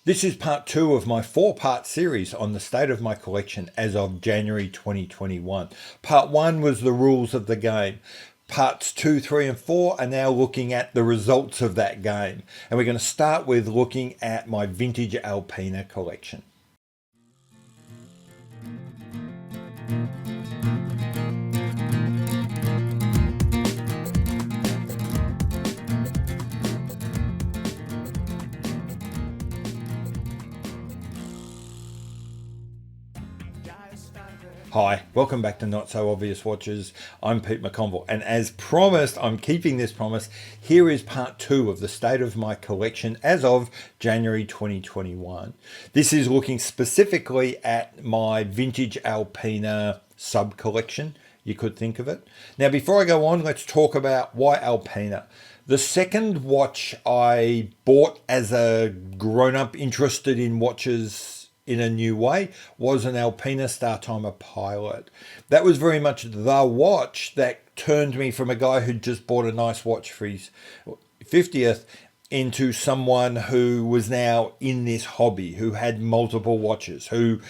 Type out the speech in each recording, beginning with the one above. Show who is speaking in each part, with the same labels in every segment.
Speaker 1: This is part two of my four-part series on the state of my collection as of January 2021. Part one was the rules of the game. Parts 2, 3 and 4 are now looking at the results of that game. And we're going to start with looking at my vintage Alpina collection. Hi, welcome back to Not So Obvious Watches. I'm Pete McConville, and as promised, I'm keeping this promise. Here is part two of the state of my collection as of January 2021. This is looking specifically at my vintage Alpina sub-collection, you could think of it. Now, before I go on, let's talk about why Alpina. The second watch I bought as a grown-up interested in watches in a new way was an Alpina Star Timer Pilot. That was very much the watch that turned me from a guy who'd just bought a nice watch for his 50th into someone who was now in this hobby, who had multiple watches, who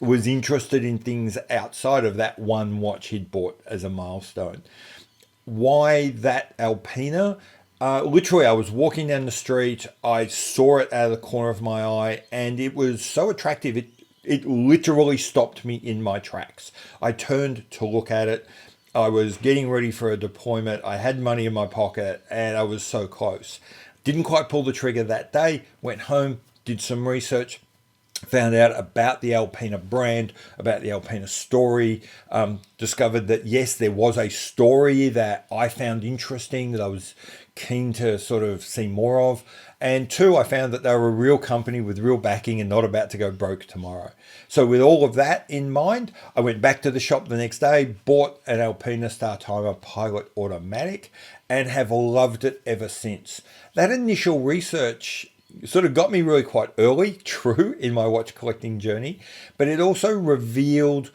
Speaker 1: was interested in things outside of that one watch he'd bought as a milestone. Why that Alpina? Literally, I was walking down the street, I saw it out of the corner of my eye, and it was so attractive, it literally stopped me in my tracks. I turned to look at it. I was getting ready for a deployment. I had money in my pocket, and I was so close. Didn't quite pull the trigger that day, went home, did some research, found out about the Alpina brand, about the Alpina story, discovered that yes, there was a story that I found interesting, that I was keen to sort of see more of. And two, I found that they were a real company with real backing and not about to go broke tomorrow. So with all of that in mind, I went back to the shop the next day, bought an Alpina Star Timer Pilot Automatic, and have loved it ever since. That initial research sort of got me really quite early, true, in my watch collecting journey, but it also revealed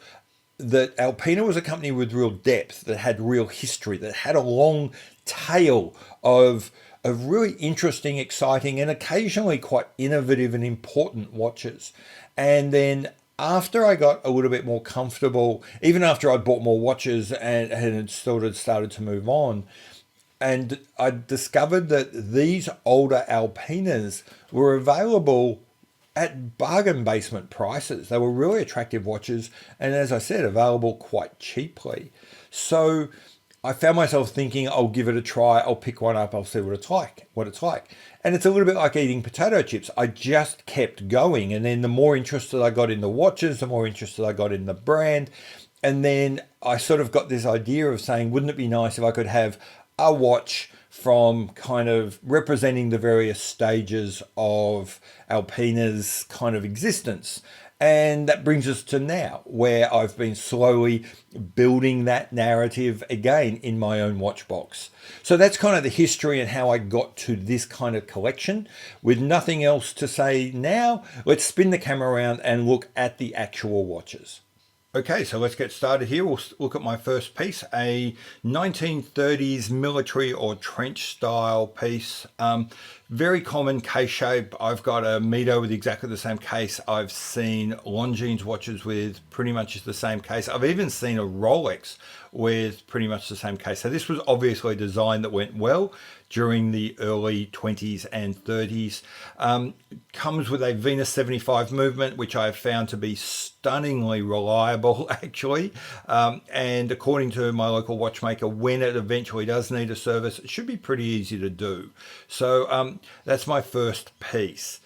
Speaker 1: that Alpina was a company with real depth, that had real history, that had a long tail of really interesting, exciting, and occasionally quite innovative and important watches. And then after I got a little bit more comfortable, even after I bought more watches and had sort of started to move on, and I discovered that these older Alpinas were available at bargain basement prices. They were really attractive watches, and as I said, available quite cheaply. So I found myself thinking, I'll give it a try, I'll pick one up, I'll see what it's like. And it's a little bit like eating potato chips. I just kept going, and then the more interested I got in the watches, the more interested I got in the brand. And then I sort of got this idea of saying, wouldn't it be nice if I could have a watch from kind of representing the various stages of Alpina's kind of existence. And that brings us to now, where I've been slowly building that narrative again in my own watch box. So that's kind of the history and how I got to this kind of collection. With nothing else to say now, let's spin the camera around and look at the actual watches. Okay, so let's get started here. We'll look at my first piece, a 1930s military or trench style piece. Very common case shape. I've got a Mito with exactly the same case. I've seen Longines watches with pretty much the same case. I've even seen a Rolex with pretty much the same case. So this was obviously a design that went well during the early 20s and 30s. Comes with a Venus 75 movement, which I have found to be stunningly reliable, actually. And according to my local watchmaker, when it eventually does need a service, it should be pretty easy to do. So that's my first piece.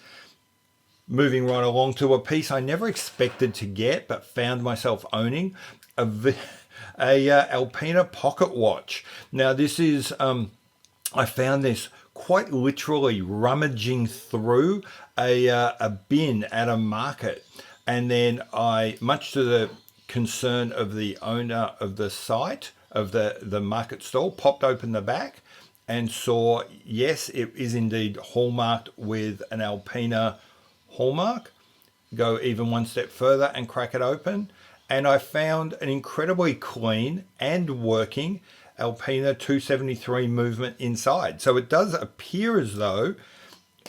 Speaker 1: Moving right along to a piece I never expected to get, but found myself owning, a Alpina pocket watch. Now this is, I found this quite literally rummaging through a bin at a market. And then I, much to the concern of the owner of the site, of the market stall, popped open the back and saw, yes, it is indeed hallmarked with an Alpina hallmark. Go even one step further and crack it open. And I found an incredibly clean and working Alpina 273 movement inside. So it does appear as though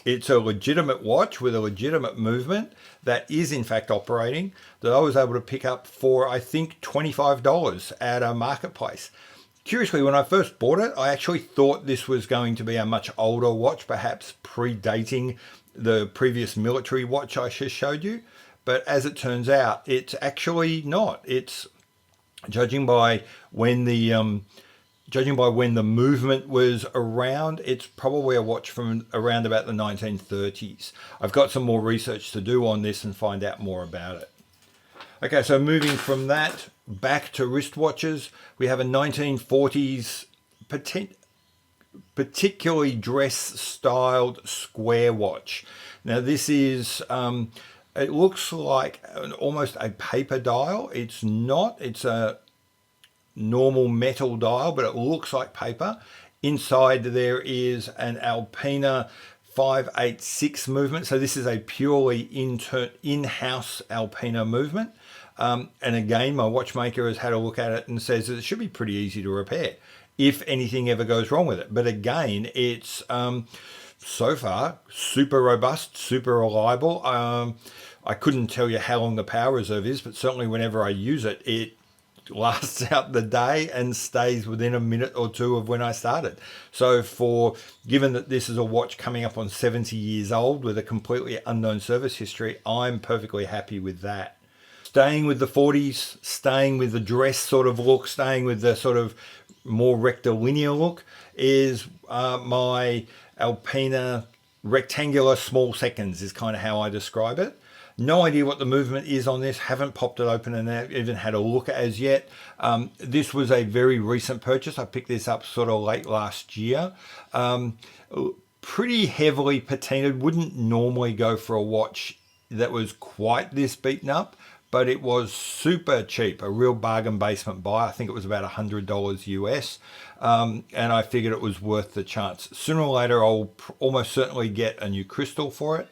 Speaker 1: It's a legitimate watch with a legitimate movement that is in fact operating, that I was able to pick up for, I think, $25 at a marketplace. Curiously, when I first bought it, I actually thought this was going to be a much older watch, perhaps predating the previous military watch I just showed you. But as it turns out, it's actually not. It's judging by when the movement was around, it's probably a watch from around about the 1930s. I've got some more research to do on this and find out more about it. Okay, so moving from that back to wristwatches, we have a 1940s particularly dress-styled square watch. Now this is, it looks like almost a paper dial. It's not, it's a normal metal dial, but it looks like paper. Inside there is an Alpina 586 movement. So this is a purely in-house Alpina movement. And again, my watchmaker has had a look at it and says that it should be pretty easy to repair if anything ever goes wrong with it. But again, it's so far super robust, super reliable. I couldn't tell you how long the power reserve is, but certainly whenever I use it, it lasts out the day and stays within a minute or two of when I started. So given that this is a watch coming up on 70 years old with a completely unknown service history, I'm perfectly happy with that. Staying with the 40s, staying with the dress sort of look, staying with the sort of more rectilinear look is my Alpina rectangular small seconds is kind of how I describe it. No idea what the movement is on this. Haven't popped it open and even had a look as yet. This was a very recent purchase. I picked this up sort of late last year. Pretty heavily patinaed. Wouldn't normally go for a watch that was quite this beaten up, but it was super cheap, a real bargain basement buy. I think it was about $100 US. And I figured it was worth the chance. Sooner or later, I'll almost certainly get a new crystal for it.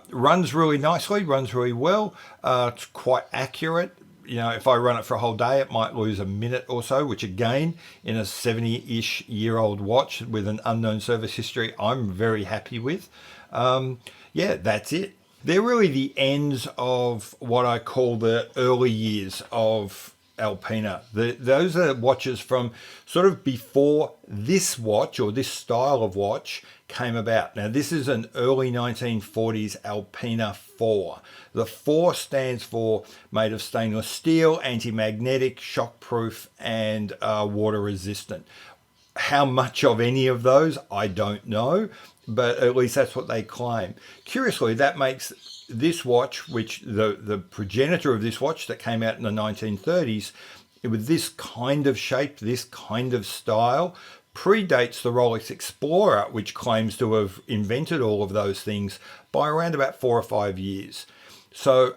Speaker 1: Runs really nicely, runs really well. It's quite accurate. You know, if I run it for a whole day, it might lose a minute or so, which again, in a 70-ish year old watch with an unknown service history, I'm very happy with. Yeah, that's it. They're really the ends of what I call the early years of Alpina. Those are watches from sort of before this watch or this style of watch came about. Now this is an early 1940s Alpina 4. The 4 stands for made of stainless steel, anti-magnetic, shockproof, and water resistant. How much of any of those, I don't know, but at least that's what they claim. Curiously, that makes this watch, which the progenitor of this watch that came out in the 1930s, with this kind of shape, this kind of style, predates the Rolex Explorer, which claims to have invented all of those things by around about 4 or 5 years. So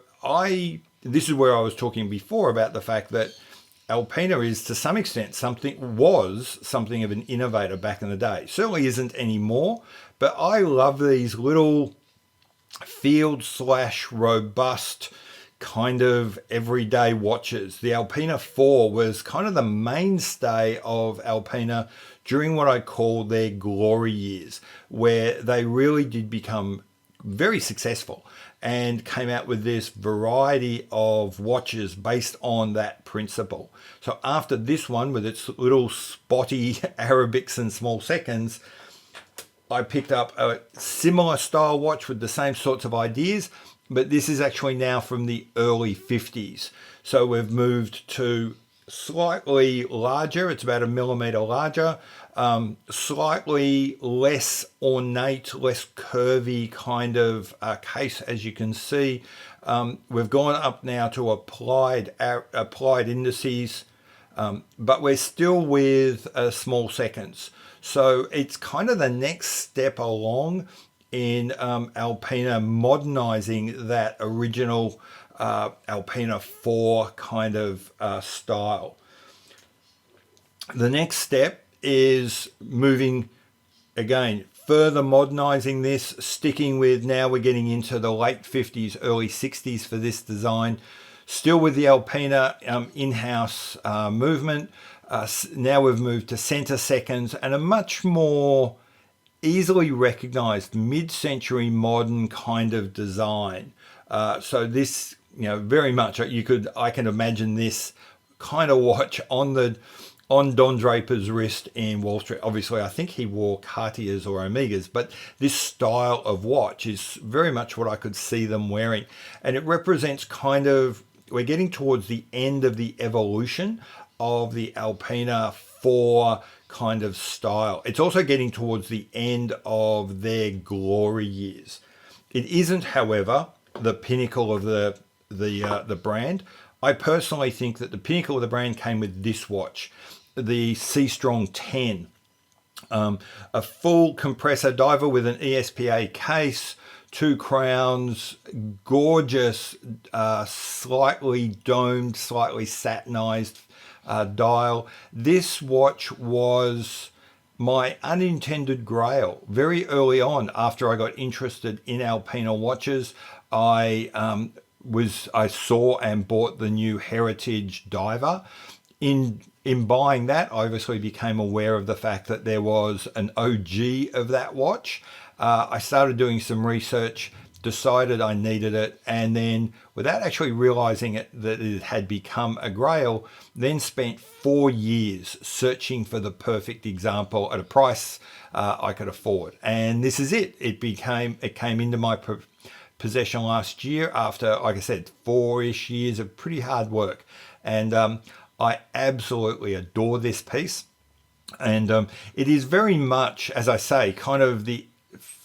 Speaker 1: this is where I was talking before about the fact that Alpina is to some extent was something of an innovator back in the day. Certainly isn't anymore, but I love these little field/robust kind of everyday watches. The Alpina 4 was kind of the mainstay of Alpina during what I call their glory years, where they really did become very successful and came out with this variety of watches based on that principle. So after this one, with its little spotty Arabics and small seconds, I picked up a similar style watch with the same sorts of ideas, but this is actually now from the early 50s. So we've moved to slightly larger, it's about 1 millimeter larger, slightly less ornate, less curvy kind of case, as you can see. We've gone up now to applied indices, but we're still with small seconds. So it's kind of the next step along in Alpina modernizing that original Alpina 4 kind of style. The next step is moving, again, further modernizing this, sticking with, now we're getting into the late 50s, early 60s for this design, still with the Alpina in-house movement. Now we've moved to center seconds and a much more easily recognized mid-century modern kind of design. So this, very much I can imagine this kind of watch on Don Draper's wrist in Wall Street. Obviously, I think he wore Cartiers or Omegas, but this style of watch is very much what I could see them wearing. And it represents we're getting towards the end of the evolution of the Alpina 4 kind of style. It's also getting towards the end of their glory years. It isn't, however, the pinnacle of the brand. I personally think that the pinnacle of the brand came with this watch, the C-Strong 10. A full compressor diver with an ESPA case, 2 crowns, gorgeous, slightly domed, slightly satinized dial. This watch was my unintended grail. Very early on, after I got interested in Alpina watches, I saw and bought the new Heritage Diver. In buying that, I obviously became aware of the fact that there was an OG of that watch. I started doing some research, decided I needed it, and then, without actually realizing that it had become a grail, then spent 4 years searching for the perfect example at a price I could afford. And this is it. It came into my possession last year after, like I said, 4-ish years of pretty hard work. And I absolutely adore this piece. And it is very much, as I say,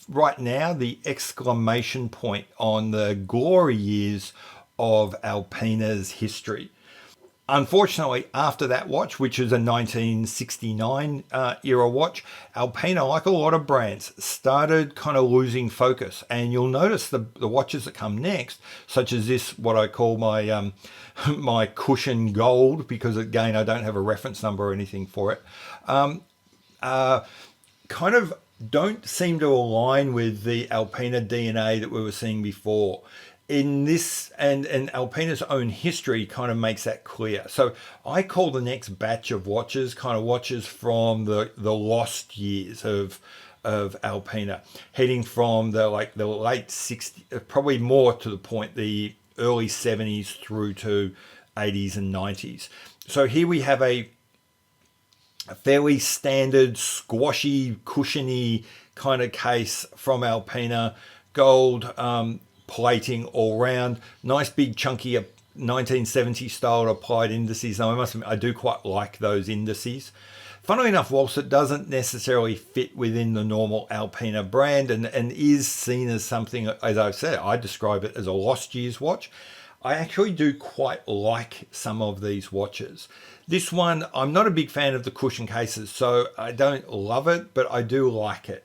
Speaker 1: right now, the exclamation point on the glory years of Alpina's history. Unfortunately, after that watch, which is a 1969 era watch, Alpina, like a lot of brands, started kind of losing focus. And you'll notice the watches that come next, such as this, what I call my my cushion gold, because again, I don't have a reference number or anything for it, kind of don't seem to align with the Alpina DNA that we were seeing before. In this, and Alpina's own history kind of makes that clear. So I call the next batch of watches kind of watches from the lost years of Alpina, heading from the late 60s, probably more to the point, the early 70s through to 80s and 90s. So here we have a fairly standard, squashy, cushiony kind of case from Alpina, gold plating all round, nice big chunky 1970 style applied indices. Now I must admit, I do quite like those indices. Funnily enough, whilst it doesn't necessarily fit within the normal Alpina brand and is seen as something, as I've said, I describe it as a lost years watch, I actually do quite like some of these watches. This one, I'm not a big fan of the cushion cases, so I don't love it, but I do like it.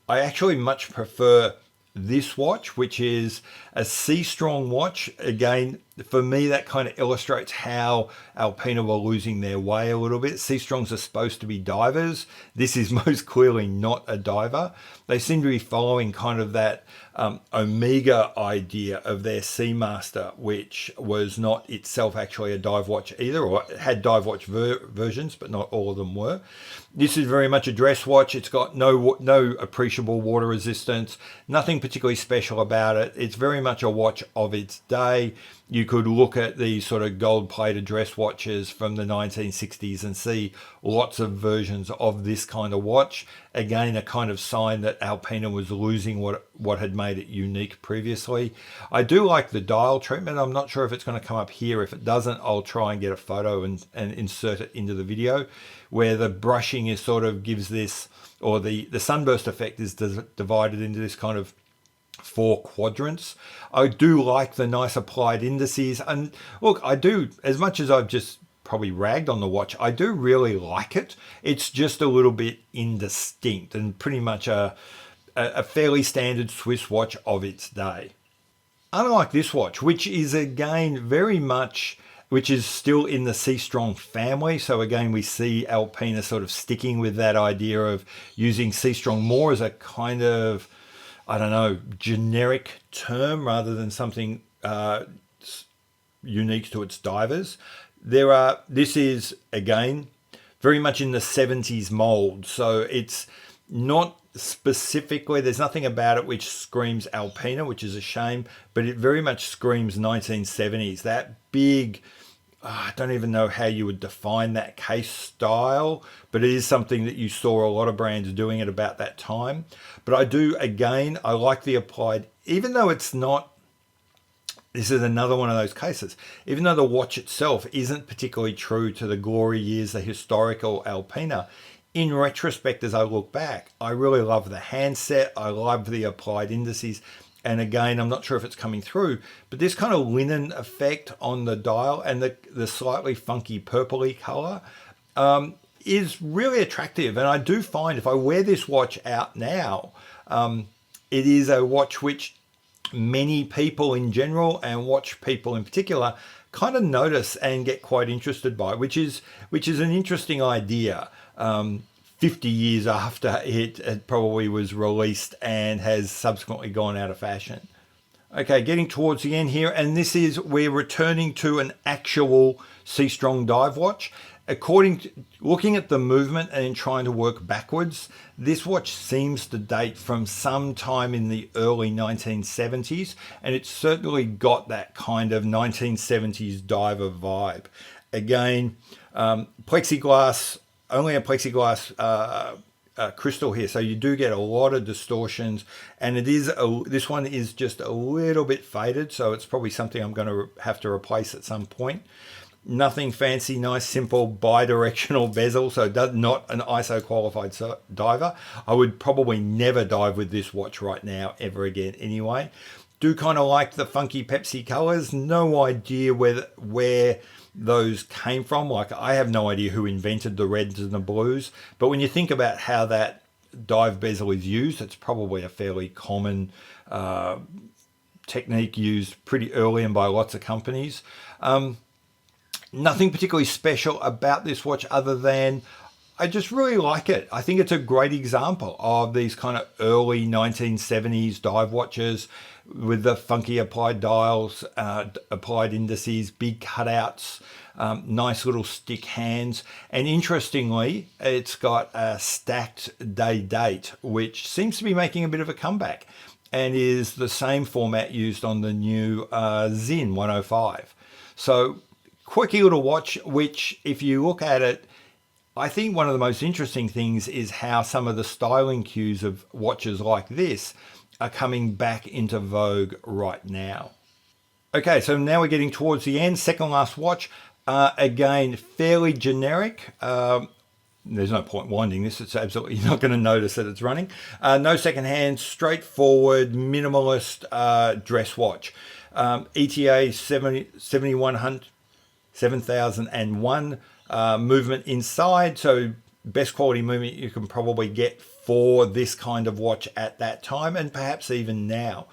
Speaker 1: I actually much prefer this watch, which is a C-Strong watch. Again, for me, that kind of illustrates how Alpina were losing their way a little bit. C-Strongs are supposed to be divers. This is most clearly not a diver. They seem to be following kind of that Omega idea of their Seamaster, which was not itself actually a dive watch either, or it had dive watch versions, but not all of them were. This is very much a dress watch. It's got no appreciable water resistance, nothing particularly special about it. It's very much a watch of its day. You could look at these sort of gold-plated dress watches from the 1960s and see lots of versions of this kind of watch. Again, a kind of sign that Alpina was losing what had made it unique previously. I do like the dial treatment. I'm not sure if it's going to come up here. If it doesn't, I'll try and get a photo and insert it into the video, where the brushing is sort of gives this, or the sunburst effect is divided into this kind of 4 quadrants. I do like the nice applied indices, and look, I do, as much as I've just probably ragged on the watch, I do really like it. It's just a little bit indistinct and pretty much a fairly standard Swiss watch of its day. Unlike this watch, which is again very much, which is still in the C-Strong family. So again, we see Alpina sort of sticking with that idea of using C-Strong more as a kind of, I don't know, generic term rather than something unique to its divers. This is, again, very much in the 70s mold. So it's not specifically, there's nothing about it which screams Alpina, which is a shame, but it very much screams 1970s. That big, I don't even know how you would define that case style, but it is something that you saw a lot of brands doing at about that time. But I do, again, I like the applied, even though it's not, this is another one of those cases. Even though the watch itself isn't particularly true to the glory years, the historical Alpina, in retrospect, as I look back, I really love the handset. I love the applied indices. And again, I'm not sure if it's coming through, but this kind of linen effect on the dial and the slightly funky purpley color is really attractive. And I do find if I wear this watch out now, it is a watch which many people in general and watch people in particular kind of notice and get quite interested by, which is an interesting idea. 50 years after it probably was released and has subsequently gone out of fashion. Okay, getting towards the end here, and this is, we're returning to an actual C-Strong dive watch. Looking at the movement and trying to work backwards, this watch seems to date from some time in the early 1970s, and it's certainly got that kind of 1970s diver vibe. Again, plexiglass, only a plexiglass crystal here, so you do get a lot of distortions, and this one is just a little bit faded, so it's probably something I'm going to have to replace at some point. Nothing fancy, nice, simple bi-directional bezel, so not an ISO qualified diver. I would probably never dive with this watch right now, ever again anyway. Do kind of like the funky Pepsi colors. No idea where those came from. Like, I have no idea who invented the reds and the blues, but when you think about how that dive bezel is used, it's probably a fairly common technique used pretty early and by lots of companies. Nothing particularly special about this watch other than I just really like it. I think it's a great example of these kind of early 1970s dive watches with the funky applied dials, applied indices, big cutouts, nice little stick hands. And interestingly, it's got a stacked day date, which seems to be making a bit of a comeback and is the same format used on the new Zin 105. So quirky little watch, which if you look at it, I think one of the most interesting things is how some of the styling cues of watches like this are coming back into vogue right now. Okay, so now we're getting towards the end. Second last watch, again, fairly generic. There's no point winding this. It's absolutely, you're not going to notice that it's running. No second hand, straightforward, minimalist dress watch. ETA 7001 movement inside, so best quality movement you can probably get for this kind of watch at that time, and perhaps even now.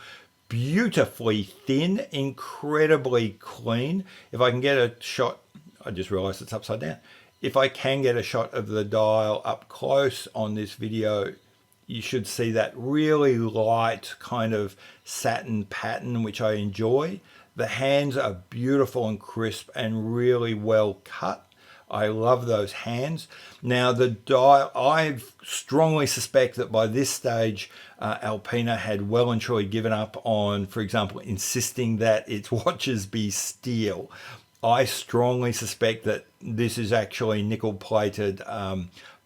Speaker 1: Beautifully thin, incredibly clean. If I can get a shot, I just realized it's upside down. If I can get a shot of the dial up close on this video, you should see that really light kind of satin pattern, which I enjoy. The hands are beautiful and crisp and really well cut. I love those hands. Now the dial, I strongly suspect that by this stage, Alpina had well and truly given up on, for example, insisting that its watches be steel. I strongly suspect that this is actually nickel plated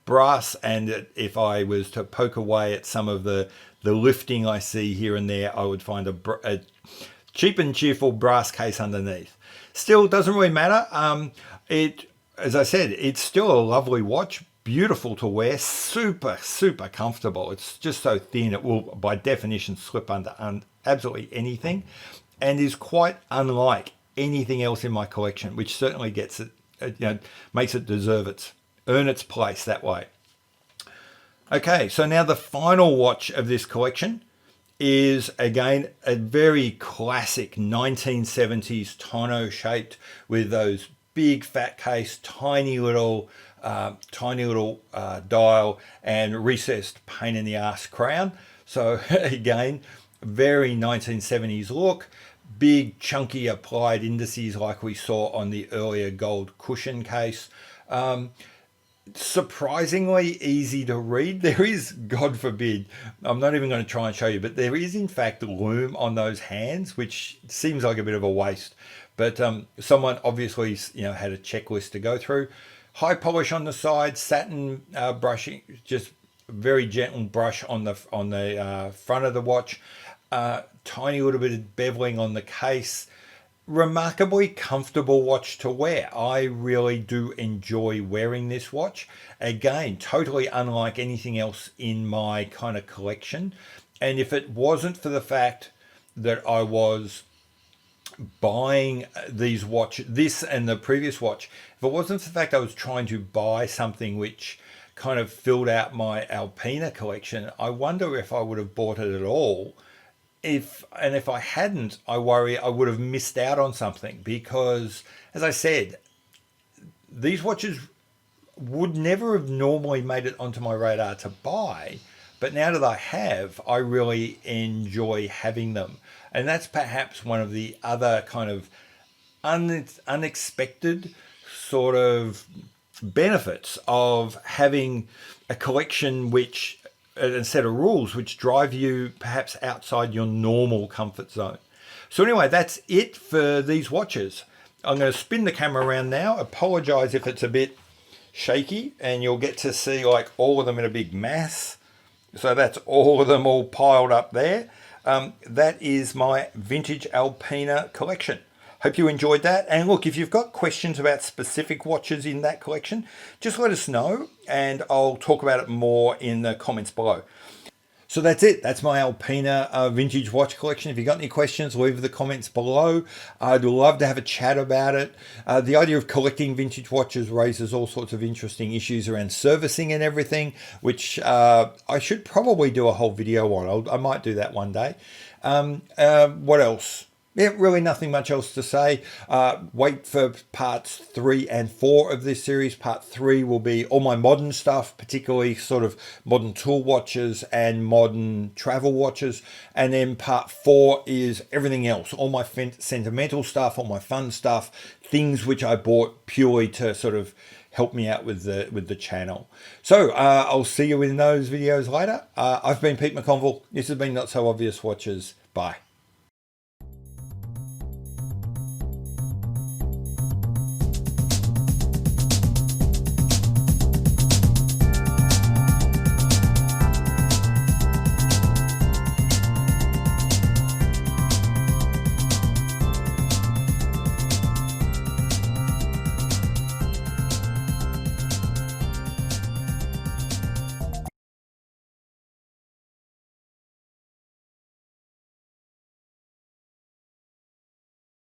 Speaker 1: brass, and if I was to poke away at some of the lifting I see here and there, I would find a cheap and cheerful brass case underneath. Still, doesn't really matter. As I said, it's still a lovely watch, beautiful to wear, super, super comfortable. It's just so thin, it will, by definition, slip under absolutely anything, and is quite unlike anything else in my collection, which certainly gets it, makes it earn its place that way. Okay, so now the final watch of this collection is, again, a very classic 1970s tonneau shaped with those big fat case, tiny little dial and recessed pain in the ass crown. So again, very 1970s look, big chunky applied indices like we saw on the earlier gold cushion case. surprisingly easy to read. There is, God forbid, I'm not even going to try and show you, but there is in fact lume on those hands, which seems like a bit of a waste. But someone obviously, had a checklist to go through. High polish on the side, satin brushing, just very gentle brush on the front of the watch. Tiny little bit of beveling on the case. Remarkably comfortable watch to wear. I really do enjoy wearing this watch. Again, totally unlike anything else in my kind of collection. And if it wasn't for the fact that I was buying this and the previous watch, if it wasn't for the fact I was trying to buy something which kind of filled out my Alpina collection, I wonder if I would have bought it at all. If I hadn't, I worry I would have missed out on something, because, as I said, these watches would never have normally made it onto my radar to buy, but now that I have, I really enjoy having them. And that's perhaps one of the other kind of unexpected sort of benefits of having a collection which, a set of rules which drive you perhaps outside your normal comfort zone. So anyway, that's it for these watches. I'm going to spin the camera around now. Apologize if it's a bit shaky, and you'll get to see like all of them in a big mass. So that's all of them all piled up there. That is my vintage Alpina collection. Hope you enjoyed that. And look, if you've got questions about specific watches in that collection, just let us know and I'll talk about it more in the comments below. So that's it. That's my Alpina vintage watch collection. If you've got any questions, leave the comments below. I'd love to have a chat about it. The idea of collecting vintage watches raises all sorts of interesting issues around servicing and everything, which I should probably do a whole video on. I might do that one day. What else? Yeah, really nothing much else to say. Wait for parts 3 and 4 of this series. Part 3 will be all my modern stuff, particularly sort of modern tool watches and modern travel watches. And then part 4 is everything else, all my sentimental stuff, all my fun stuff, things which I bought purely to sort of help me out with the channel. So I'll see you in those videos later. I've been Pete McConville. This has been Not So Obvious Watches. Bye.